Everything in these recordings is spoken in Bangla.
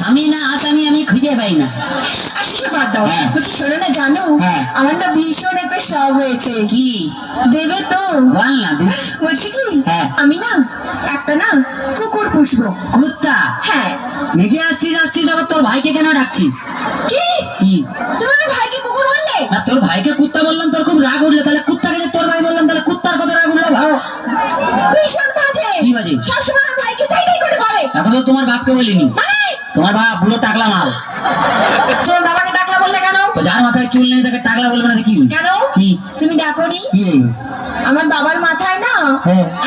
স্বামী না আসামি আমি খুঁজে পাই না। আচ্ছা বাদ দাও, বলছি শোনো না, জানো আমার না ভীষণ একটা শখ হয়েছে। কি দেবে তো? বল না। বলছি কি, আমি না একটা না কুকুর পুষবো। কুত্তা? হ্যাঁ। নিজে আসছিস আবার তোর ভাইকে কেন ডাকছিস? কি কি তুমি আমার ভাইকে কুকুর বললে? আর তোর ভাইকে কুত্তা বললাম, তোর খুব রাগ উঠলো। তাহলে কুত্তাকে যে তোর ভাই বললাম, তাহলে কুত্তার কত রাগ উঠলো ভাও। ভীষণ বাজে। কি বাজে? সবসময় আমার ভাইকে চাইতেই করে বলে। এখন তো তোমার বাপকে বলিনি। তোমার বাপ বুড়ো টাকলা মাল। তোর বাবাকে টাকলা বললে কেন? তো যার মাথায় চুল নেই তাকে টাকলা বলবে না? কি কেন? কি তুমি দেখোনি কি রে? আমার বাবার মাথায় না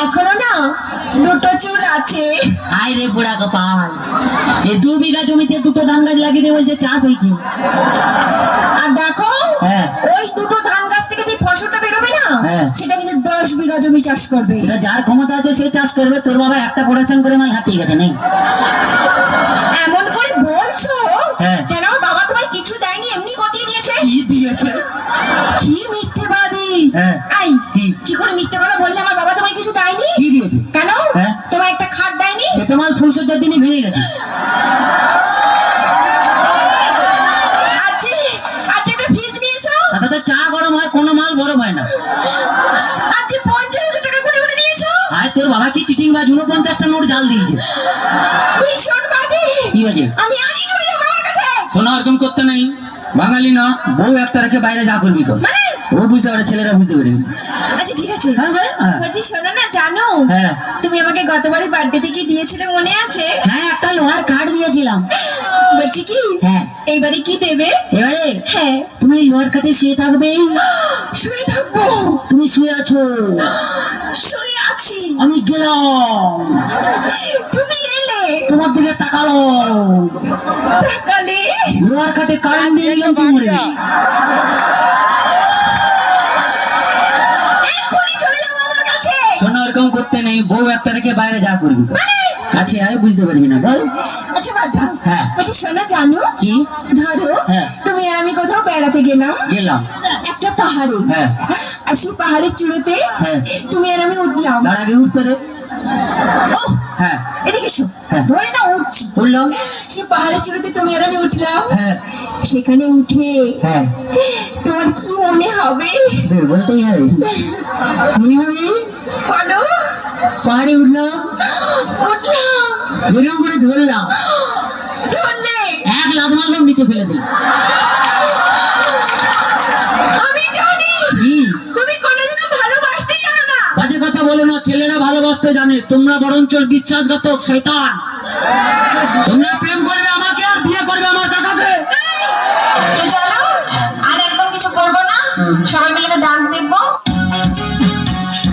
এখনো না দুটো চুল আছে। আয় রে বুড়া কপাল, এই 2 বিঘা জমিতে 2টো ধান গাছ লাগিয়ে দিয়ে বলছে চাষ হয়েছে। আর দেখো ওই দুটো ধান গাছ থেকে যে ফসলটা বেরোবে না, সেটা কিন্তু 10 বিঘা জমি চাষ করবে। সেটা যার ক্ষমতা আছে সে চাষ করবে। তোর বাবা একটা প্রোডাকশন করে মাল হাতিয়ে গেছে নেই। এমন করে বলছো যেন আমার বাবা তোমায় কিছু দেয়নি, এমনি গতিয়ে দিয়েছে। কি দিয়েছে? কি মিথ্যেবাদী! আই কি করে মিথ্যে কথা বললে? আমার বাবা তোমায় কিছু দেয়নি। কি দিয়েছে? কেন? তোমায় একটা খাট দেয়নি? সেটা মাল ফুলসজ্জার দিনই ভেঙে গেছে। আজকে একটা ফ্রিজ নিয়েছো? তাতে চা গরম হয়, কোনো মাল বরফ হয় না। আজকে 50,000 টাকা করে করে নিয়েছো? আয় তোর বাবা কি চিটিং বাজ, 49টা নোট জাল দিয়েছে। ভীষণ বাজে। কি বাজে? আমি আজই চলে যাবো বাবার কাছে। শোনা ওরকম করতে নেই, বাঙালি না। বউ একটা রেখে বাইরে যা করবি কর। ও বুঝতে পারে, ছেলেরা বুঝতে পেরে গেছে। আচ্ছা ঠিক আছে। বলছি শোনো না, জানো তুমি আমাকে গতবারই বার্থডে থেকে দিয়েছিলে, মনে আছে? হ্যাঁ, একটা লোহার কার্ড দিয়েছিলাম। বলছি কি, এইবারে কি দেবে? এবারে তুমি লোহার কাঠে শুয়ে থাকবে। শুয়ে থাকবো? তুমি শুয়ে আছো? শুয়ে আছি। আমি গেলাম, তুমি এলে, তোমার দিকে তাকালো, তাকালে লোহার কাঠে কারেন্ট দিয়ে দিলাম। কি মরে শোনা ওরকম করতে নেই, বউ একটা রেখে বাইরে যা করবি। কাছে আয়, বুঝতে পারবি না বল। আচ্ছা বাদ দাও। বলছি শোনা, জানো কি? ধরো তুমি আর আমি কোথাও বেড়াতে গেলাম একটা পাহাড়ে। আর সেই পাহাড়ের চূড়োতে তুমি আর আমি উঠলাম। তার আগে উঠতে দে। এদিকে এসো। ধরে না উঠছি, উঠলাম। সেই পাহাড়ের চূড়োতে তুমি আর আমি উঠলাম। সেখানে উঠে তোমার কি মনে হবে? বলতেই হবে। বলো। পাহাড়ে উঠলাম, এরকম করে ধরলাম, ধরলে 1 লাখ মারলাম, নিচে ফেলে দিলাম। আমি জানি তুমি কোনোদিনও ভালোবাসতে জানো না। বাজে কথা বলো না, ছেলেরা ভালোবাসতে জানে, তোমরা বরঞ্চ বিশ্বাসঘাতক শয়তান। তোমরা প্রেম করবে আমাকে আর বিয়ে করবে আমার কাকাকে। চলো আর একদম কিছু করবো না, সবাই মিলে ডান্স দেখবো।